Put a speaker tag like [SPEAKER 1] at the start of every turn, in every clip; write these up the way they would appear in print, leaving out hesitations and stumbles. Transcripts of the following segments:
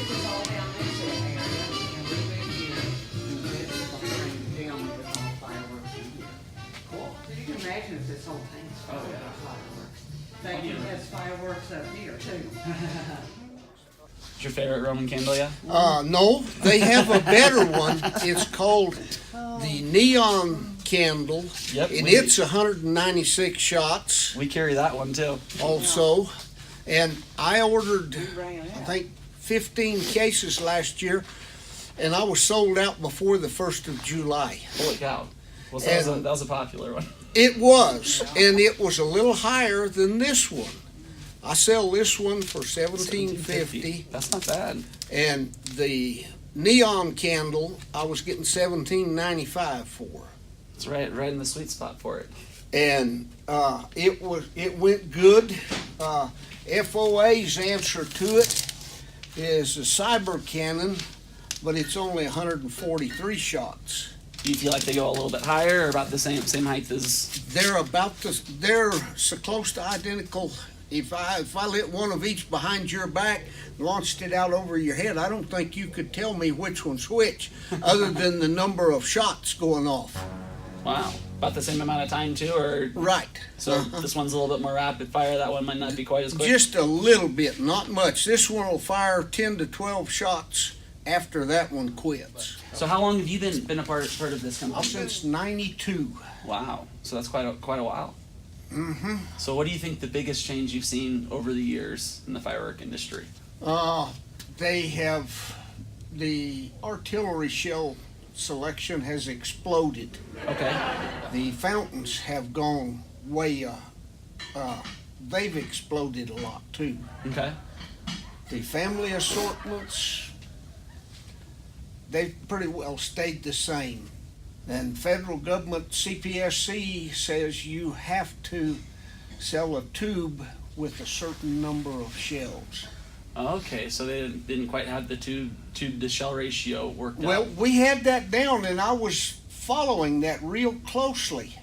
[SPEAKER 1] this is all down this area, and we live here, and this is behind them with all fireworks in here.
[SPEAKER 2] Cool.
[SPEAKER 1] So you can imagine if this whole thing's full of fireworks. In fact, it has fireworks up here too.
[SPEAKER 2] What's your favorite Roman candle, yeah?
[SPEAKER 3] No, they have a better one. It's called the neon candle,
[SPEAKER 2] Yep.
[SPEAKER 3] and it's 196 shots
[SPEAKER 2] We carry that one too.
[SPEAKER 3] also. And I ordered,
[SPEAKER 1] We ran
[SPEAKER 3] I
[SPEAKER 1] out.
[SPEAKER 3] think, 15 cases last year, and I was sold out before the 1st of July.
[SPEAKER 2] Holy cow. Well, so that was a popular one.
[SPEAKER 3] It was, and it was a little higher than this one. I sell this one for $17.50,
[SPEAKER 2] That's not bad.
[SPEAKER 3] and the neon candle I was getting $17.95 for.
[SPEAKER 2] It's right in the sweet spot for it.
[SPEAKER 3] And it went good. FOA's answer to it is a cyber cannon, but it's only 143 shots.
[SPEAKER 2] Do you feel like they go a little bit higher or about the same height as?
[SPEAKER 3] They're so close to identical. If I lit one of each behind your back, launched it out over your head, I don't think you could tell me which one's which, other than the number of shots going off.
[SPEAKER 2] Wow. About the same amount of time too, or?
[SPEAKER 3] Right.
[SPEAKER 2] So this one's a little bit more rapid fire. That one might not be quite as quick.
[SPEAKER 3] Just a little bit, not much. This one will fire 10 to 12 shots after that one quits.
[SPEAKER 2] So how long have you been a part of this company?
[SPEAKER 3] Since '92.
[SPEAKER 2] Wow. So that's quite a while.
[SPEAKER 3] Mm-hmm.
[SPEAKER 2] So what do you think the biggest change you've seen over the years in the firework industry?
[SPEAKER 3] They have, the artillery shell selection has exploded.
[SPEAKER 2] Okay.
[SPEAKER 3] The fountains have gone way, they've exploded a lot too.
[SPEAKER 2] Okay.
[SPEAKER 3] The family assortments, they've pretty well stayed the same. And federal government CPSC says you have to sell a tube with a certain number of shells.
[SPEAKER 2] Okay, so they didn't quite have the tube to shell ratio worked
[SPEAKER 3] Well,
[SPEAKER 2] out.
[SPEAKER 3] we had that down, and I was following that real closely.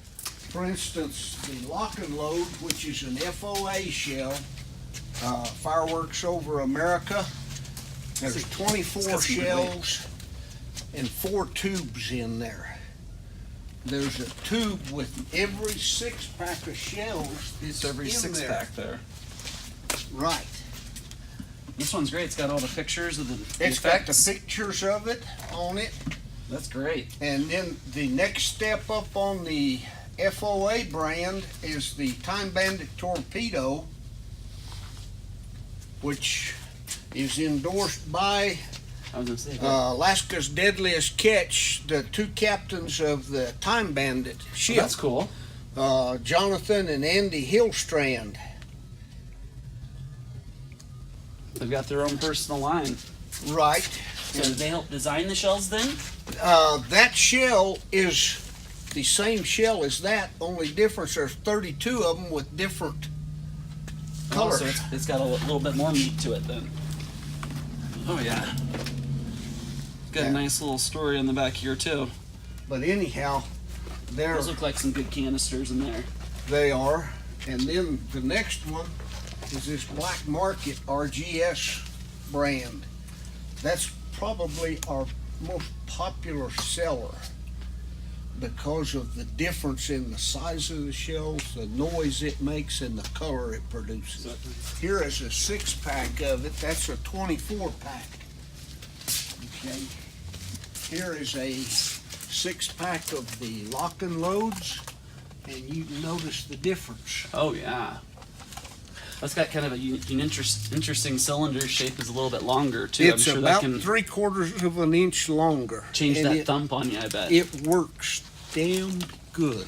[SPEAKER 3] For instance, the lock and load, which is an FOA shell, Fireworks Over America, there's 24 shells and 4 tubes in there. There's a tube with every 6-pack of shells.
[SPEAKER 2] It's every
[SPEAKER 3] in
[SPEAKER 2] 6-pack there.
[SPEAKER 3] Right.
[SPEAKER 2] This one's great. It's got all the pictures of the
[SPEAKER 3] It's got
[SPEAKER 2] effects.
[SPEAKER 3] the pictures of it on it.
[SPEAKER 2] That's great.
[SPEAKER 3] And then the next step up on the FOA brand is the Time Bandit Torpedo, which is endorsed by
[SPEAKER 2] I was gonna say.
[SPEAKER 3] Alaska's Deadliest Catch, the 2 captains of the Time Bandit ship,
[SPEAKER 2] That's cool.
[SPEAKER 3] Jonathan and Andy Hillstrand.
[SPEAKER 2] They've got their own personal line.
[SPEAKER 3] Right.
[SPEAKER 2] So did they help design the shells then?
[SPEAKER 3] That shell is the same shell as that, only difference there's 32 of them with different colors.
[SPEAKER 2] Oh, so it's got a little bit more meat to it then. Oh yeah. Got
[SPEAKER 3] Yeah.
[SPEAKER 2] a nice little story on the back here too.
[SPEAKER 3] But anyhow,
[SPEAKER 2] Those look like some good canisters in there.
[SPEAKER 3] they are. And then the next one is this Black Market RGS brand. That's probably our most popular seller because of the difference in the size of the shells, the noise it makes, and the color it produces. Here is a 6-pack of it. That's a 24-pack. Okay. Here is a 6-pack of the lock and loads, and you can notice the difference.
[SPEAKER 2] Oh yeah. That's got kind of an interesting cylinder shape. Is a little bit longer too.
[SPEAKER 3] It's
[SPEAKER 2] I'm sure
[SPEAKER 3] about
[SPEAKER 2] that can
[SPEAKER 3] 3/4 of an inch longer.
[SPEAKER 2] change
[SPEAKER 3] and
[SPEAKER 2] that thump on you. I bet.
[SPEAKER 3] It works damn good.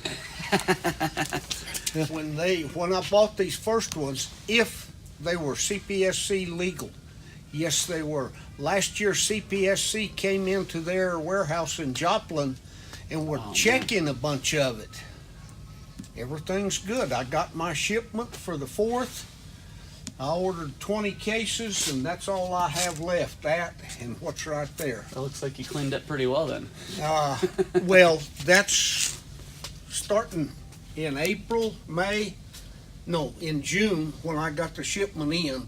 [SPEAKER 3] When I bought these first ones, if they were CPSC legal, yes they were. Last year CPSC came into their warehouse in Joplin and were checking a bunch of it. Everything's good. I got my shipment for the 4th. I ordered 20 cases, and that's all I have left. That and what's right there.
[SPEAKER 2] That looks like you cleaned up pretty well then.
[SPEAKER 3] Well, that's starting in in June when I got the shipment in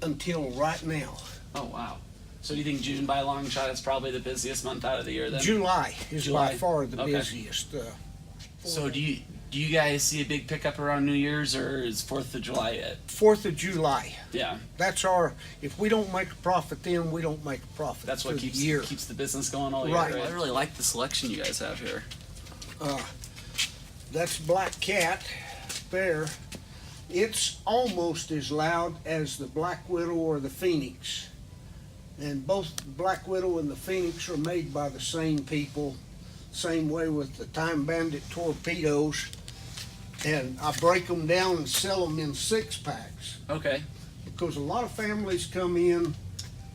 [SPEAKER 3] until right now.
[SPEAKER 2] Oh wow. So do you think June by a long shot is probably the busiest month out of the year then?
[SPEAKER 3] July is by
[SPEAKER 2] July?
[SPEAKER 3] far the
[SPEAKER 2] Okay.
[SPEAKER 3] busiest.
[SPEAKER 2] So do you guys see a big pickup around New Year's, or is 4th of July it?
[SPEAKER 3] 4th of July.
[SPEAKER 2] Yeah,
[SPEAKER 3] That's if we don't make a profit then, we don't make a profit.
[SPEAKER 2] that's what
[SPEAKER 3] for
[SPEAKER 2] keeps
[SPEAKER 3] the year.
[SPEAKER 2] keeps the business going all year.
[SPEAKER 3] Right.
[SPEAKER 2] I really like the selection you guys have here.
[SPEAKER 3] That's Black Cat there. It's almost as loud as the Black Widow or the Phoenix. And both the Black Widow and the Phoenix are made by the same people. Same way with the Time Bandit torpedoes. And I break them down and sell them in 6-packs.
[SPEAKER 2] Okay.
[SPEAKER 3] Because a lot of families come in.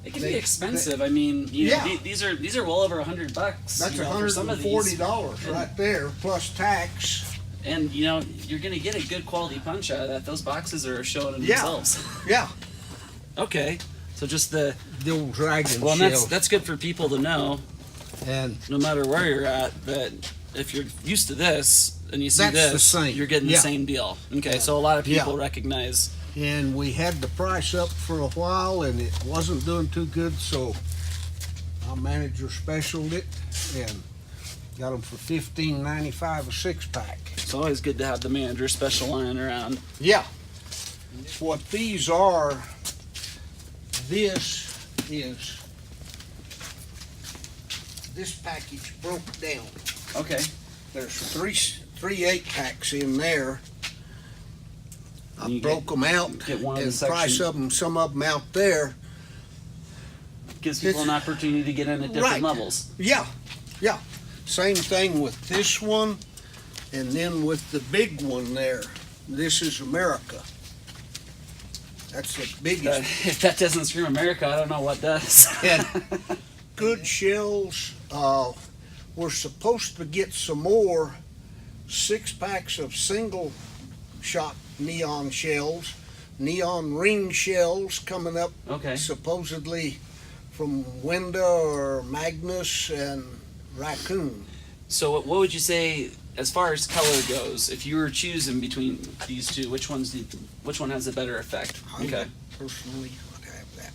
[SPEAKER 2] It can be expensive. I mean, you know,
[SPEAKER 3] Yeah.
[SPEAKER 2] these are well over $100.
[SPEAKER 3] That's
[SPEAKER 2] you know, for some of these.
[SPEAKER 3] $140 right there, plus tax.
[SPEAKER 2] And you know, you're gonna get a good quality punch out of that. Those boxes are showing
[SPEAKER 3] Yeah.
[SPEAKER 2] themselves.
[SPEAKER 3] Yeah,
[SPEAKER 2] Okay. So just the
[SPEAKER 3] old dragon
[SPEAKER 2] well, and
[SPEAKER 3] shell.
[SPEAKER 2] that's good for people to know,
[SPEAKER 3] And
[SPEAKER 2] no matter where you're at, that if you're used to this and you see
[SPEAKER 3] That's the
[SPEAKER 2] this,
[SPEAKER 3] same.
[SPEAKER 2] you're getting the
[SPEAKER 3] Yeah.
[SPEAKER 2] same deal. Okay, so a lot of people
[SPEAKER 3] Yeah.
[SPEAKER 2] recognize.
[SPEAKER 3] And we had the price up for a while and it wasn't doing too good, so our manager specialed it and got them for $15.95 a 6-pack.
[SPEAKER 2] It's always good to have the manager special line around.
[SPEAKER 3] Yeah. What these are, this package broke down.
[SPEAKER 2] Okay.
[SPEAKER 3] There's three 8-packs in there. I
[SPEAKER 2] You
[SPEAKER 3] broke them out
[SPEAKER 2] get one of
[SPEAKER 3] and
[SPEAKER 2] the
[SPEAKER 3] price
[SPEAKER 2] section-
[SPEAKER 3] of them, some of them out there.
[SPEAKER 2] Gives people an opportunity to get in at different
[SPEAKER 3] Right.
[SPEAKER 2] levels.
[SPEAKER 3] Yeah, yeah. Same thing with this one, and then with the big one there. This is America. That's the biggest.
[SPEAKER 2] If that doesn't scream America, I don't know what does.
[SPEAKER 3] And good shells. We're supposed to get some more 6-packs of single shot neon shells, neon ring shells coming up.
[SPEAKER 2] Okay.
[SPEAKER 3] Supposedly from Wenda or Magnus and Raccoon.
[SPEAKER 2] So what would you say as far as color goes? If you were choosing between these two, which one has a better effect?
[SPEAKER 3] I personally would have that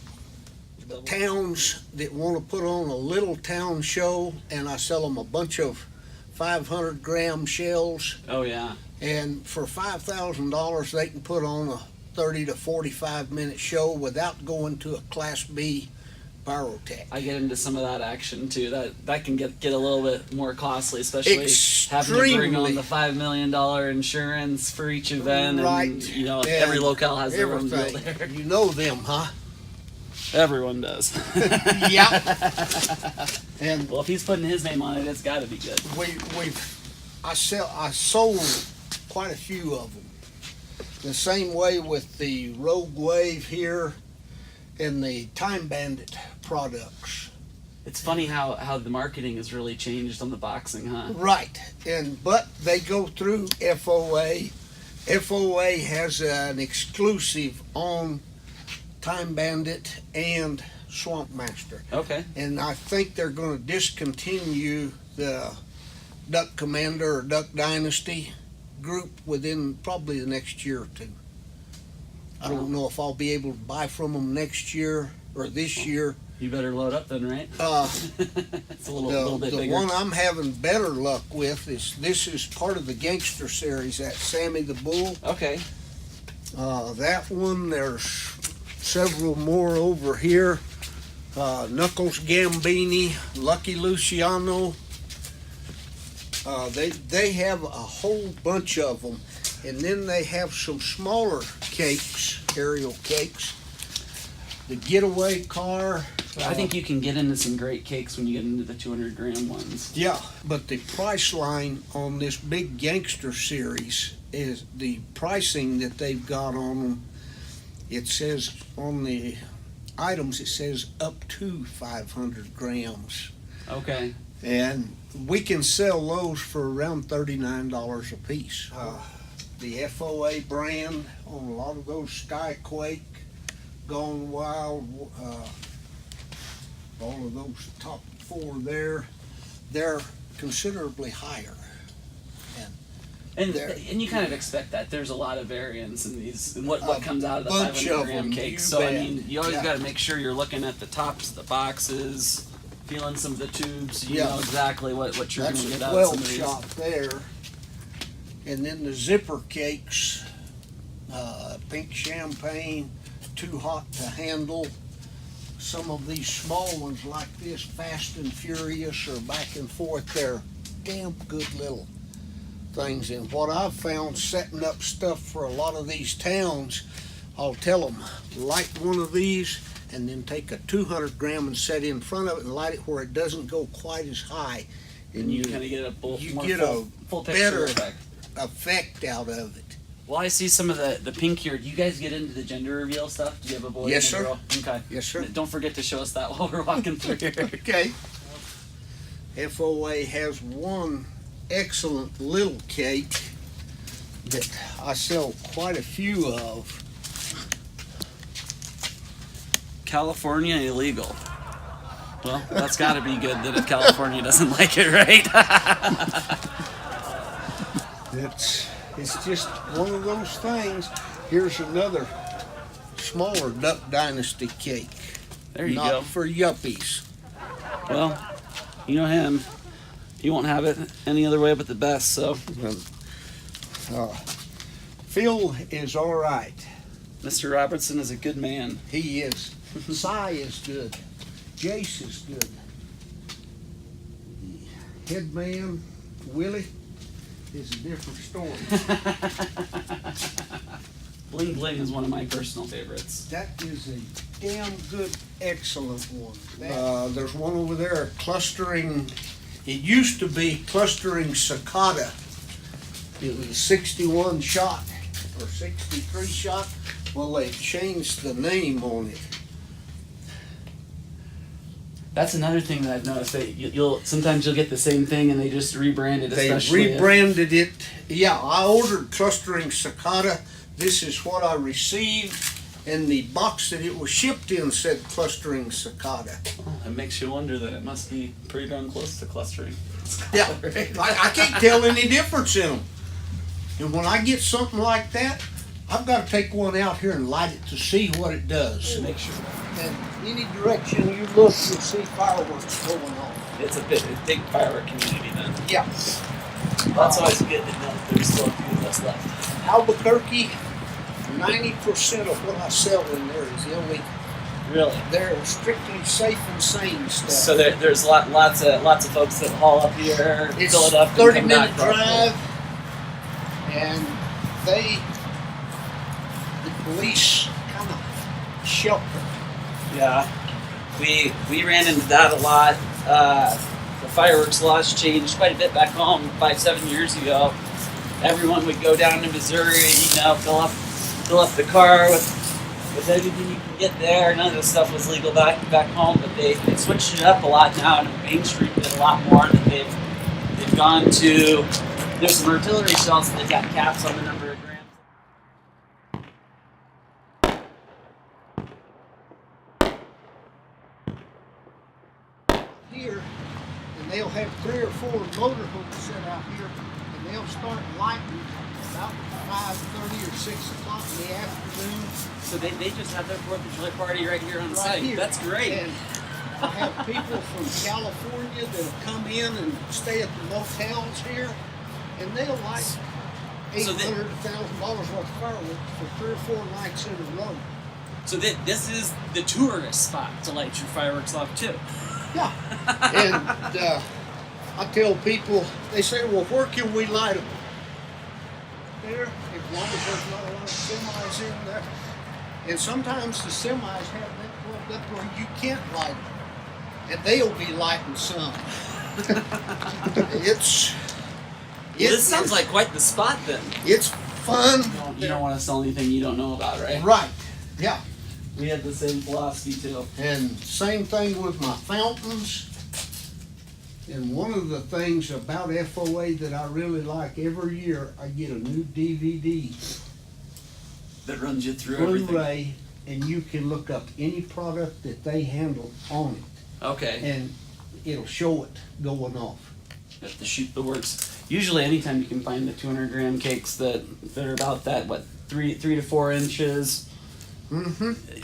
[SPEAKER 3] one. Towns that want to put on a little town show, and I sell them a bunch of 500-gram shells,
[SPEAKER 2] Oh yeah.
[SPEAKER 3] and for $5,000 they can put on a 30 to 45-minute show without going to a Class B Pyrotech.
[SPEAKER 2] I get into some of that action too. That can get a little bit more costly, especially having to bring on
[SPEAKER 3] Extremely.
[SPEAKER 2] the $5 million insurance for each event.
[SPEAKER 3] Right.
[SPEAKER 2] And, you know,
[SPEAKER 3] And
[SPEAKER 2] every locale has their own deal
[SPEAKER 3] everything.
[SPEAKER 2] there.
[SPEAKER 3] You know them, huh?
[SPEAKER 2] Everyone does.
[SPEAKER 3] Yeah. And
[SPEAKER 2] Well, if he's putting his name on it, it's got to be good.
[SPEAKER 3] I sold quite a few of them. The same way with the Rogue Wave here and the Time Bandit products.
[SPEAKER 2] It's funny how the marketing has really changed on the boxing, huh?
[SPEAKER 3] Right, but they go through FOA. FOA has an exclusive on Time Bandit and Swamp Master.
[SPEAKER 2] Okay.
[SPEAKER 3] And I think they're going to discontinue the Duck Commander or Duck Dynasty group within probably the next year or two. I don't know if I'll be able to buy from them next year or this year.
[SPEAKER 2] You better load up then, right? It's a little bit
[SPEAKER 3] The
[SPEAKER 2] bigger.
[SPEAKER 3] one I'm having better luck with this is part of the Gangster series, that Sammy the Bull.
[SPEAKER 2] Okay.
[SPEAKER 3] That one, there's several more over here. Knuckles Gambini, Lucky Luciano. They have a whole bunch of them. And then they have some smaller cakes, aerial cakes. The Getaway Car.
[SPEAKER 2] I think you can get into some great cakes when you get into the 200-gram ones.
[SPEAKER 3] Yeah, but the price line on this big Gangster series is the pricing that they've got on them. It says on the items, it says up to 500 grams.
[SPEAKER 2] Okay.
[SPEAKER 3] And we can sell those for around $39 a piece. The FOA brand on a lot of those Skyquake, Gone Wild, all of those top 4 there, they're considerably higher. And
[SPEAKER 2] And
[SPEAKER 3] There.
[SPEAKER 2] and you kind of expect that. There's a lot of variance in these, in what comes out of the
[SPEAKER 3] bunch
[SPEAKER 2] 500
[SPEAKER 3] of
[SPEAKER 2] gram
[SPEAKER 3] them,
[SPEAKER 2] cake.
[SPEAKER 3] you
[SPEAKER 2] So I
[SPEAKER 3] bet.
[SPEAKER 2] mean, you always
[SPEAKER 3] Yeah.
[SPEAKER 2] got to make sure you're looking at the tops of the boxes, feeling some of the tubes, so you
[SPEAKER 3] Yeah.
[SPEAKER 2] know exactly what you're
[SPEAKER 3] That's
[SPEAKER 2] going to
[SPEAKER 3] a
[SPEAKER 2] get out of some
[SPEAKER 3] 12
[SPEAKER 2] of these.
[SPEAKER 3] shot there. And then the zipper cakes, pink champagne, too hot to handle. Some of these small ones like this, Fast and Furious or Back and Forth, they're damn good little things. And what I've found setting up stuff for a lot of these towns, I'll tell them, light one of these and then take a 200 gram and set in front of it and light it where it doesn't go quite as high.
[SPEAKER 2] And you kind of get a
[SPEAKER 3] you
[SPEAKER 2] more
[SPEAKER 3] get
[SPEAKER 2] full
[SPEAKER 3] a
[SPEAKER 2] texture
[SPEAKER 3] better
[SPEAKER 2] effect.
[SPEAKER 3] effect out of it.
[SPEAKER 2] Well, I see some of the pink here. Do you guys get into the gender reveal stuff? Do you have a boy
[SPEAKER 3] Yes,
[SPEAKER 2] and a
[SPEAKER 3] sir.
[SPEAKER 2] girl? Okay.
[SPEAKER 3] Yes, sir.
[SPEAKER 2] Don't forget to show us that while we're walking through here.
[SPEAKER 3] Okay. FOA has one excellent little cake that I sell quite a few of.
[SPEAKER 2] California illegal. Well, that's got to be good that if California doesn't like it, right?
[SPEAKER 3] It's just one of those things. Here's another smaller Duck Dynasty cake.
[SPEAKER 2] There you
[SPEAKER 3] Not
[SPEAKER 2] go.
[SPEAKER 3] for yuppies.
[SPEAKER 2] Well, you know him. He won't have it any other way but the best, so.
[SPEAKER 3] Phil is all right.
[SPEAKER 2] Mr. Robertson is a good man.
[SPEAKER 3] He is. Cy is good. Jace is good. Headman Willie is a different story.
[SPEAKER 2] Bling Bling is one of my personal favorites.
[SPEAKER 3] That is a damn good, excellent one. There's one over there, clustering. It used to be clustering cicada. It was 61 shot or 63 shot. Well, they changed the name on it.
[SPEAKER 2] That's another thing that I've noticed, that you'll sometimes you'll get the same thing and they just rebrand it.
[SPEAKER 3] They
[SPEAKER 2] Especially
[SPEAKER 3] rebranded it. Yeah, I ordered clustering cicada. This is what I received, and the box that it was shipped in said clustering cicada.
[SPEAKER 2] It makes you wonder that it must be pretty darn close to clustering.
[SPEAKER 3] Yeah, I can't tell any difference in them. And when I get something like that, I've got to take one out here and light it to see what it does.
[SPEAKER 2] Make sure.
[SPEAKER 3] And any direction you look, you'll see fireworks going on.
[SPEAKER 2] It's a big firework community then.
[SPEAKER 3] Yeah.
[SPEAKER 2] That's always good to know that there's still a few of us left.
[SPEAKER 3] Albuquerque, 90% of what I sell in there is illegal.
[SPEAKER 2] Really?
[SPEAKER 3] They're strictly safe and sane stuff.
[SPEAKER 2] So there's lots of folks that haul up here,
[SPEAKER 3] It's
[SPEAKER 2] fill it up, and
[SPEAKER 3] 30
[SPEAKER 2] come
[SPEAKER 3] minute
[SPEAKER 2] back probably.
[SPEAKER 3] drive, and the police kind of shelter.
[SPEAKER 2] Yeah, we ran into that a lot. The fireworks laws changed quite a bit back home 5-7 years ago. Everyone would go down to Missouri, fill up the car with everything you can get there. None of this stuff was legal back home, but they switched it up a lot now, and Main Street did a lot more. That they've gone to. There's some artillery shells that they've got caps on the number of grams.
[SPEAKER 3] Here, and they'll have 3 or 4 motorhomes set out here, and they'll start lighting about 5:30 or 6 o'clock in the afternoon.
[SPEAKER 2] So they just have their 4th of July party right here on
[SPEAKER 3] Right
[SPEAKER 2] site.
[SPEAKER 3] here.
[SPEAKER 2] That's great.
[SPEAKER 3] And I have people from California that'll come in and stay at the motels here, and they'll light
[SPEAKER 2] So they-
[SPEAKER 3] $800 to $1,000 worth of fireworks for 3 or 4 nights in a row.
[SPEAKER 2] So this is the tourist spot to light your fireworks off too.
[SPEAKER 3] Yeah. And I tell people, they say, well, where can we light them? There, as long as there's not a lot of semis in there. And sometimes the semis have that plugged up where you can't light them. And they'll be lighting some.
[SPEAKER 2] This sounds like quite the spot then.
[SPEAKER 3] It's fun.
[SPEAKER 2] You don't want to sell anything you don't know about, right?
[SPEAKER 3] Right. Yeah.
[SPEAKER 2] We have the same philosophy too.
[SPEAKER 3] And same thing with my fountains. And one of the things about FOA that I really like, every year I get a new DVD,
[SPEAKER 2] That runs you through everything.
[SPEAKER 3] Blu-ray, and you can look up any product that they handle on it,
[SPEAKER 2] Okay.
[SPEAKER 3] and it'll show it going off.
[SPEAKER 2] have to shoot the works. Usually, anytime you can find the 200 gram cakes that are about that, what, 3 to 4 inches.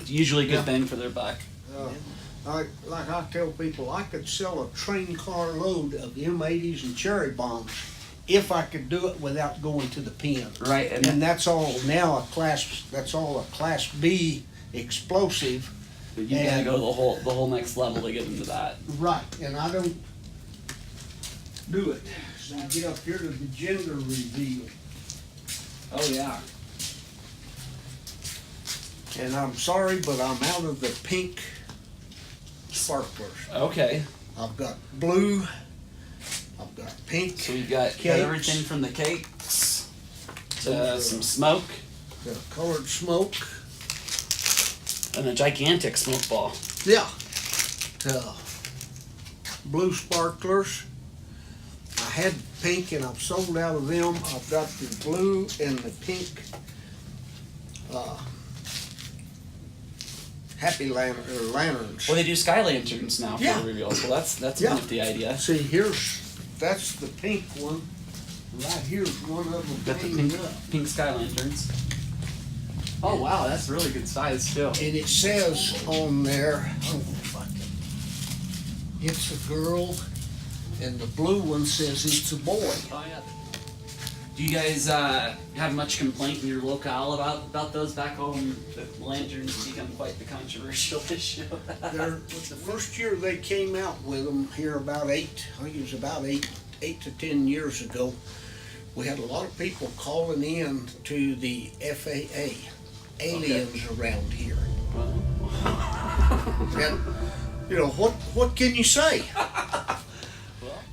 [SPEAKER 2] Usually, good bang for their buck.
[SPEAKER 3] Like I tell people, I could sell a train car load of M80s and cherry bombs if I could do it without going to the pen.
[SPEAKER 2] Right,
[SPEAKER 3] And that's all now that's all a class B explosive.
[SPEAKER 2] But you gotta go the whole next level to get into that.
[SPEAKER 3] Right, and I don't do it. So I get up here to the gender reveal.
[SPEAKER 2] Oh yeah.
[SPEAKER 3] And I'm sorry, but I'm out of the pink sparklers.
[SPEAKER 2] Okay.
[SPEAKER 3] I've got blue, I've got pink.
[SPEAKER 2] So we've got
[SPEAKER 3] Cakes.
[SPEAKER 2] everything from the cakes to some smoke
[SPEAKER 3] Got a colored smoke.
[SPEAKER 2] and a gigantic smoke ball.
[SPEAKER 3] Yeah. Blue sparklers. I had pink and I've sold out of them. I've got the blue and the pink happy lanterns.
[SPEAKER 2] Well, they do sky lanterns now for
[SPEAKER 3] Yeah.
[SPEAKER 2] the reveals. Well, that's a
[SPEAKER 3] Yeah.
[SPEAKER 2] nifty idea.
[SPEAKER 3] See, that's the pink one. Right here's one of them
[SPEAKER 2] Got the
[SPEAKER 3] hanging up.
[SPEAKER 2] pink sky lanterns. Oh wow, that's really good size too.
[SPEAKER 3] And it says on there, it's a girl, and the blue one says it's a boy.
[SPEAKER 2] Oh yeah. Do you guys have much complaint in your locale about those back home? The lanterns become quite the controversial issue.
[SPEAKER 3] The first year they came out with them here about I think it was about eight to 10 years ago, we had a lot of people calling in to the FAA, aliens around here. And, you know, what can you say?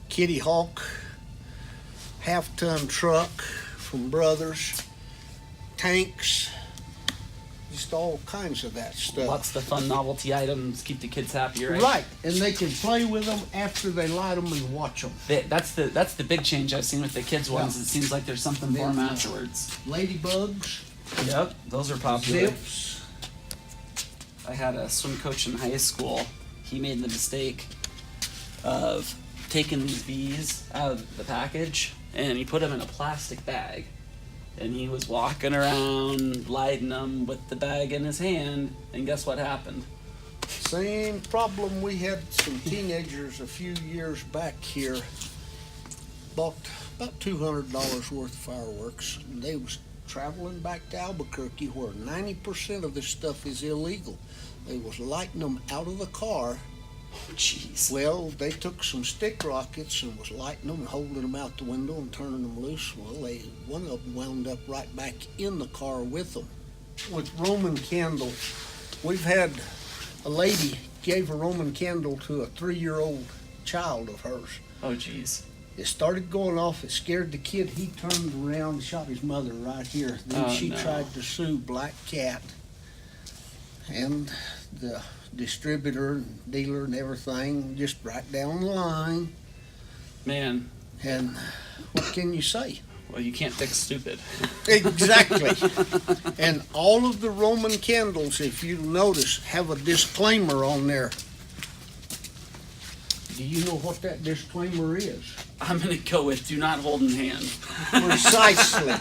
[SPEAKER 3] Kitty Hawk, half-ton truck from Brothers, tanks, just all kinds of that stuff.
[SPEAKER 2] Lots of fun novelty items, keep the kids happy, right?
[SPEAKER 3] Right, and they can play with them after they light them and watch them.
[SPEAKER 2] That's the big change I've seen with the kids ones.
[SPEAKER 3] Yeah.
[SPEAKER 2] It seems like there's something for them afterwards.
[SPEAKER 3] Ladybugs,
[SPEAKER 2] Yep, those are popular.
[SPEAKER 3] zips.
[SPEAKER 2] I had a swim coach in high school. He made the mistake of taking these bees out of the package and he put them in a plastic bag. And he was walking around lighting them with the bag in his hand. And guess what happened?
[SPEAKER 3] Same problem. We had some teenagers a few years back here, bought about $200 worth of fireworks, and they was traveling back to Albuquerque where 90% of this stuff is illegal. They was lighting them out of the car.
[SPEAKER 2] Oh, jeez.
[SPEAKER 3] Well, they took some stick rockets and was lighting them and holding them out the window and turning them loose. Well, one of them wound up right back in the car with them. With Roman candle, we've had a lady gave a Roman candle to a 3-year-old child of hers.
[SPEAKER 2] Oh, jeez.
[SPEAKER 3] It started going off. It scared the kid. He turned around and shot his mother right here. Then she tried to sue Black Cat and the distributor and dealer and everything, just right down the line.
[SPEAKER 2] Man.
[SPEAKER 3] And what can you say?
[SPEAKER 2] Well, you can't fix stupid.
[SPEAKER 3] Exactly. And all of the Roman candles, if you notice, have a disclaimer on there. Do you know what that disclaimer is?
[SPEAKER 2] I'm going to go with do not hold in hand.
[SPEAKER 3] Precisely.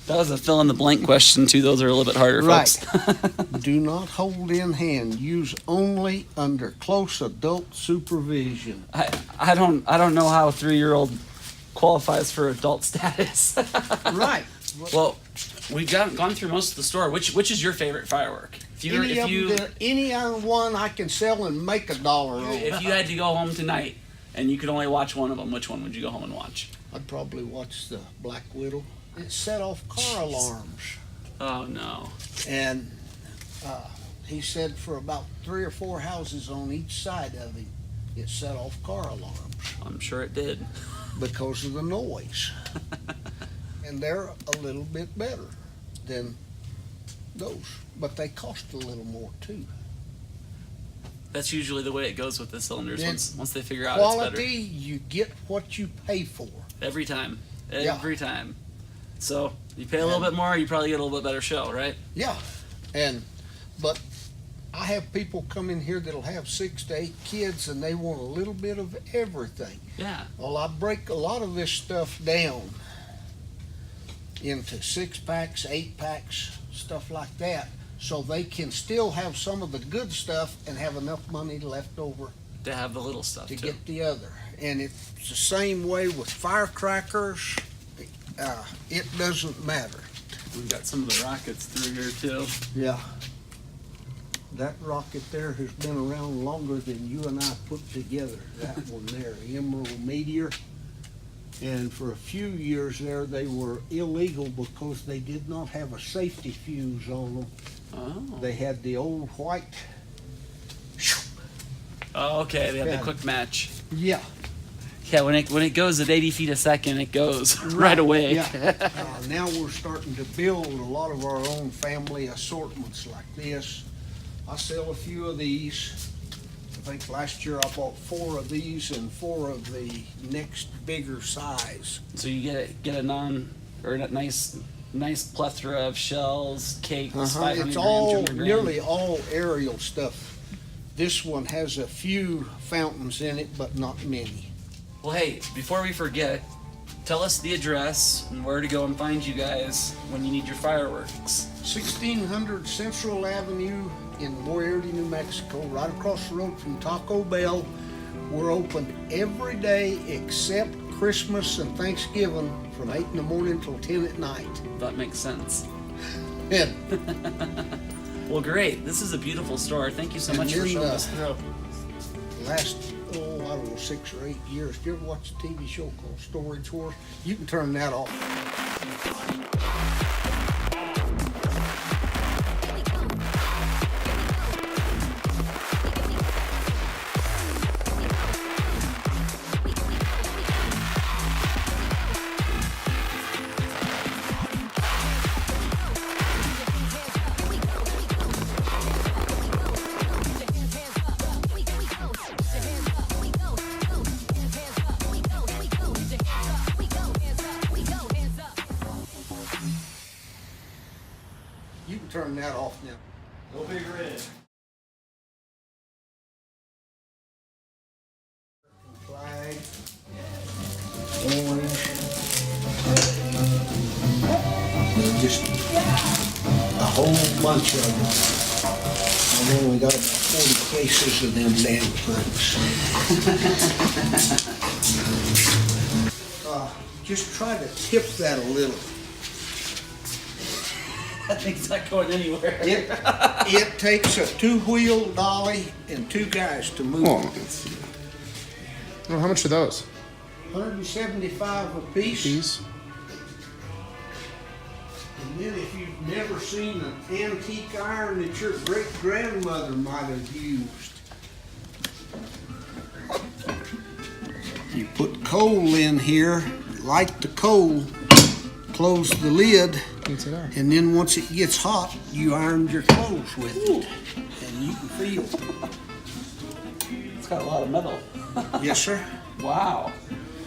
[SPEAKER 2] That was a fill in the blank question too. Those are a little bit harder, folks.
[SPEAKER 3] Right. Do not hold in hand. Use only under close adult supervision.
[SPEAKER 2] I don't know how a 3-year-old qualifies for adult status.
[SPEAKER 3] Right.
[SPEAKER 2] Well, we've gone through most of the store. Which is your favorite firework?
[SPEAKER 3] Any other one I can sell and make $1 on.
[SPEAKER 2] If you had to go home tonight and you could only watch one of them, which one would you go home and watch?
[SPEAKER 3] I'd probably watch the Black Widow. It set off car alarms.
[SPEAKER 2] Oh no.
[SPEAKER 3] And he said for about 3 or 4 houses on each side of him, it set off car alarms
[SPEAKER 2] I'm sure it did.
[SPEAKER 3] because of the noise. And they're a little bit better than those, but they cost a little more too.
[SPEAKER 2] That's usually the way it goes with the cylinders.
[SPEAKER 3] It's
[SPEAKER 2] Once they figure out
[SPEAKER 3] quality,
[SPEAKER 2] it's better.
[SPEAKER 3] you get what you pay for.
[SPEAKER 2] Every time.
[SPEAKER 3] Yeah.
[SPEAKER 2] Every time. So you pay a little bit more, you probably get a little bit better show, right?
[SPEAKER 3] Yeah, but I have people come in here that'll have 6 to 8 kids and they want a little bit of everything.
[SPEAKER 2] Yeah.
[SPEAKER 3] Well, I break a lot of this stuff down into 6-packs, 8-packs, stuff like that, so they can still have some of the good stuff and have enough money left over
[SPEAKER 2] To have the little stuff
[SPEAKER 3] to
[SPEAKER 2] too.
[SPEAKER 3] get the other. And it's the same way with firecrackers. It doesn't matter.
[SPEAKER 2] We've got some of the rockets through here too.
[SPEAKER 3] Yeah. That rocket there has been around longer than you and I put together. That one there, Emerald Meteor. And for a few years there, they were illegal because they did not have a safety fuse on them.
[SPEAKER 2] Oh.
[SPEAKER 3] They had the old white.
[SPEAKER 2] Oh, okay. They have
[SPEAKER 3] Yeah.
[SPEAKER 2] the quick match.
[SPEAKER 3] Yeah.
[SPEAKER 2] Yeah, when it goes at 80 feet a second, it goes right away.
[SPEAKER 3] Yeah. Now we're starting to build a lot of our own family assortments like this. I sell a few of these. I think last year I bought 4 of these and 4 of the next bigger size.
[SPEAKER 2] So you get a nice plethora of shells, cakes, 500
[SPEAKER 3] It's
[SPEAKER 2] grams,
[SPEAKER 3] all
[SPEAKER 2] 200 grams.
[SPEAKER 3] nearly all aerial stuff. This one has a few fountains in it, but not many.
[SPEAKER 2] Well, hey, before we forget, tell us the address and where to go and find you guys when you need your fireworks.
[SPEAKER 3] 1600 Central Avenue in Moriarty, New Mexico, right across the road from Taco Bell. We're open every day except Christmas and Thanksgiving from 8 in the morning till 10 at night.
[SPEAKER 2] That makes sense.
[SPEAKER 3] Yeah.
[SPEAKER 2] Well, great. This is a beautiful store. Thank you so
[SPEAKER 3] And
[SPEAKER 2] much for
[SPEAKER 3] then,
[SPEAKER 2] showing us through.
[SPEAKER 3] Last, I don't know, 6 or 8 years. Did you ever watch a TV show called Storage Wars? You can turn that off. You can turn that off now.
[SPEAKER 2] Go big red.
[SPEAKER 3] Flag, orange, just a whole bunch of them. I've only got about 40 cases of them damn things. Just try to tip that a little.
[SPEAKER 2] That thing's not going anywhere.
[SPEAKER 3] It takes a 2-wheel dolly and 2 guys to move
[SPEAKER 4] Oh,
[SPEAKER 3] it.
[SPEAKER 4] let's see. Well, how much are those?
[SPEAKER 3] 175 a piece.
[SPEAKER 4] These?
[SPEAKER 3] And then if you've never seen an antique iron that your great-grandmother might have used, you put coal in here, light the coal, close the lid, and then once it gets hot, you iron your clothes with it. And you can feel.
[SPEAKER 2] It's got a lot of metal.
[SPEAKER 3] Yes, sir.
[SPEAKER 2] Wow.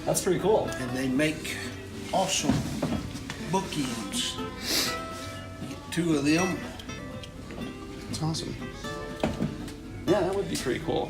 [SPEAKER 2] That's pretty cool.
[SPEAKER 3] And they make awesome bookends. You get 2 of them.
[SPEAKER 4] That's awesome.
[SPEAKER 2] Yeah, that would be pretty cool.